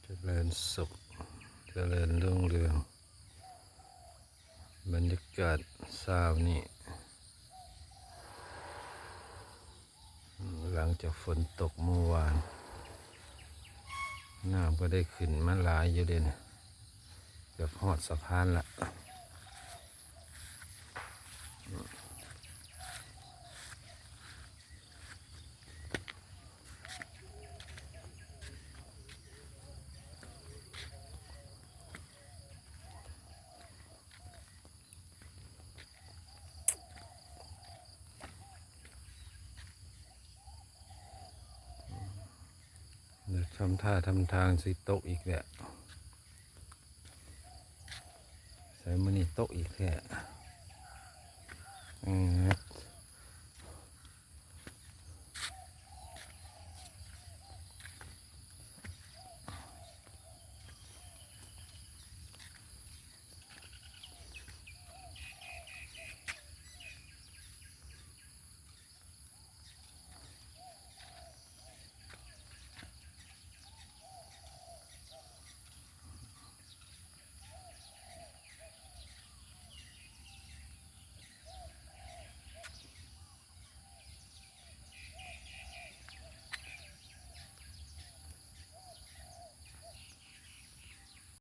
เจริญสุขเจริญรุ่งเรืองบรรยากาศเช้านี้หลังจากฝนตกเมื่อวานน้ำก็ได้ขึ้นมาหลายอยู่เด่นเกือบฮอดสะพานละเดี๋ยวทำท่าทำทางสิตกอีกแหละใส่มือนี่ตกอีกแหละ